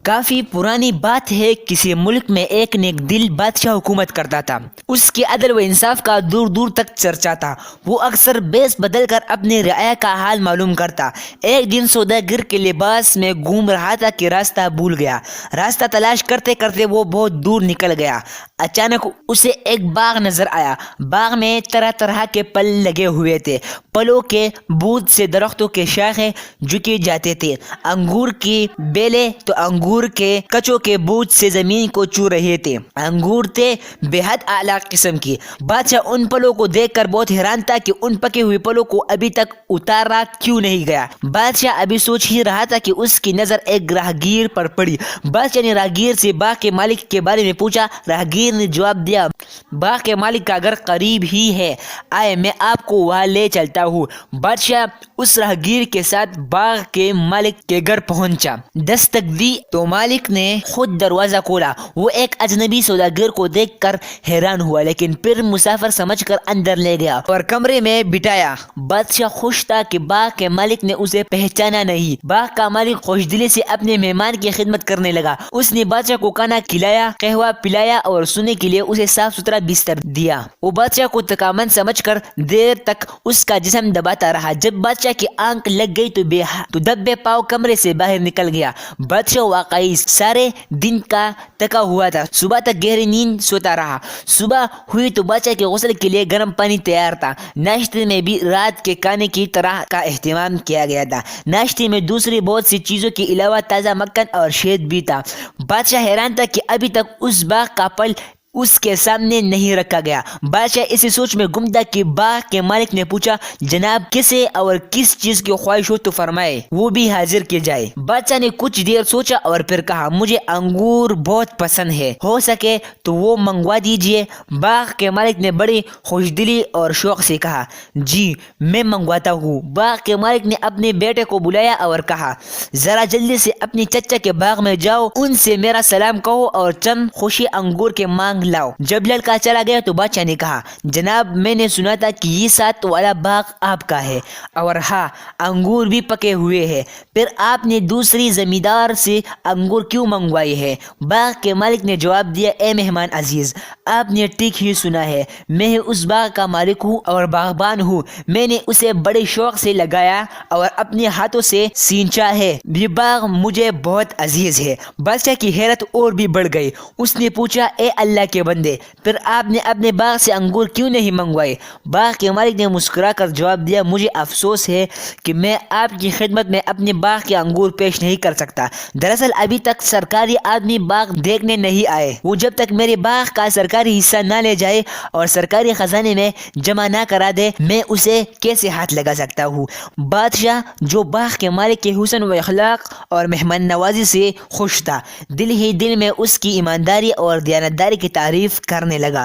کافی پرانی بات ہے، کسی ملک میں ایک نیک دل بادشاہ حکومت کرتا تھا۔ اس کے عدل و انصاف کا دور دور تک چرچا تھا۔ وہ اکثر بیس بدل کر اپنے رعایا کا حال معلوم کرتا۔ ایک دن سوداگر کے لباس میں گھوم رہا تھا کہ راستہ بھول گیا۔ راستہ تلاش کرتے کرتے وہ بہت دور نکل گیا۔ اچانک اسے ایک باغ نظر آیا۔ باغ میں طرح طرح کے پھل لگے ہوئے تھے۔ پھلوں کے بوجھ سے درختوں کے شاخیں جھکے جاتے تھے۔ انگور کی بیلیں تو انگور کے کچوں کے بوجھ سے زمین کو چھو رہے تھے۔ انگور تھے بے حد اعلیٰ قسم کی۔ بادشاہ ان پھلوں کو دیکھ کر بہت حیران تھا کہ ان پکے ہوئے پھلوں کو ابھی تک اتارا کیوں نہیں گیا۔ بادشاہ ابھی سوچ ہی رہا تھا کہ اس کی نظر ایک راہگیر پر پڑی۔ بادشاہ نے راہگیر سے باغ کے مالک کے بارے میں پوچھا۔ راہگیر نے جواب دیا، باغ کے مالک کا گھر قریب ہی ہے، آئے میں آپ کو وہاں لے چلتا ہوں۔ بادشاہ اس راہگیر کے ساتھ باغ کے مالک کے گھر پہنچا۔ دستک دی تو مالک نے خود دروازہ کھولا۔ وہ ایک اجنبی سوداگر کو دیکھ کر حیران ہوا، لیکن پھر مسافر سمجھ کر اندر لے گیا اور کمرے میں بٹھایا۔ بادشاہ خوش تھا کہ باغ کے مالک نے اسے پہچانا نہیں۔ باغ کا مالک خوش دلی سے اپنے مہمان کی خدمت کرنے لگا۔ اس نے بادشاہ کو کھانا کھلایا، قہوہ پلایا اور سونے کے لیے اسے صاف ستھرا بستر دیا۔ وہ بادشاہ کو تکامن سمجھ کر دیر تک اس کا جسم دباتا رہا۔ جب بادشاہ کی آنکھ لگ گئی تو دبے پاؤں کمرے سے باہر نکل گیا۔ بادشاہ واقعی سارے دن کا تھکا ہوا تھا۔ صبح تک گہری نیند سوتا رہا۔ صبح ہوئی تو بادشاہ کے غسل کے لیے گرم پانی تیار تھا۔ ناشتے میں بھی رات کے کھانے کی طرح کا اہتمام کیا گیا تھا۔ ناشتے میں دوسری بہت سی چیزوں کے علاوہ تازہ مکھن اور شہد بھی تھا۔ بادشاہ حیران تھا کہ ابھی تک اس باغ کا پھل اس کے سامنے نہیں رکھا گیا۔ بادشاہ اسی سوچ میں گم تھا کہ باغ کے مالک نے پوچھا، جناب کسے اور کس چیز کی خواہش ہو تو فرمائے، وہ بھی حاضر کی جائے۔ بادشاہ نے کچھ دیر سوچا اور پھر کہا، مجھے انگور بہت پسند ہے، ہو سکے تو وہ منگوا دیجئے۔ باغ کے مالک نے بڑی خوش دلی اور شوق سے کہا، جی میں منگواتا ہوں۔ باغ کے مالک نے اپنے بیٹے کو بلایا اور کہا، ذرا جلدی سے اپنی چچا کے باغ میں جاؤ، ان سے میرا سلام کہو اور چند خوشی انگور کے مانگ لاؤ۔ جب لڑکا چلا گیا تو بادشاہ نے کہا، جناب میں نے سنا تھا کہ یہ ساتھ والا باغ آپ کا ہے، اور ہاں انگور بھی پکے ہوئے ہیں، پھر آپ نے دوسری زمیندار سے انگور کیوں منگوائے ہیں؟ باغ کے مالک نے جواب دیا، اے مہمان عزیز، آپ نے ٹھیک ہی سنا ہے، میں اس باغ کا مالک ہوں اور باغبان ہوں۔ میں نے اسے بڑے شوق سے لگایا اور اپنے ہاتھوں سے سینچا ہے۔ یہ باغ مجھے بہت عزیز ہے۔ بادشاہ کی حیرت اور بھی بڑھ گئی۔ اس نے پوچھا، اے اللہ کے بندے، پھر آپ نے اپنے باغ سے انگور کیوں نہیں منگوائے؟ باغ کے مالک نے مسکرا کر جواب دیا، مجھے افسوس ہے کہ میں آپ کی خدمت میں اپنے باغ کے انگور پیش نہیں کر سکتا۔ دراصل ابھی تک سرکاری آدمی باغ دیکھنے نہیں آئے۔ وہ جب تک میرے باغ کا سرکاری حصہ نہ لے جائے اور سرکاری خزانے میں جمع نہ کرا دے، میں اسے کیسے ہاتھ لگا سکتا ہوں؟ بادشاہ جو باغ کے مالک کے حسن و اخلاق اور مہمان نوازی سے خوش تھا، دل ہی دل میں اس کی ایمانداری اور دیانتداری کی تعریف کرنے لگا۔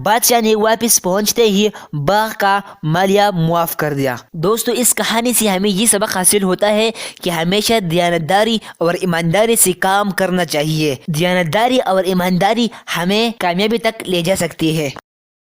بادشاہ نے واپس پہنچتے ہی باغ کا مالیہ معاف کر دیا۔ دوستو، اس کہانی سے ہمیں یہ سبق حاصل ہوتا ہے کہ ہمیشہ دیانتداری اور ایمانداری سے کام کرنا چاہیے۔ دیانتداری اور ایمانداری ہمیں کامیابی تک لے جا سکتی ہے۔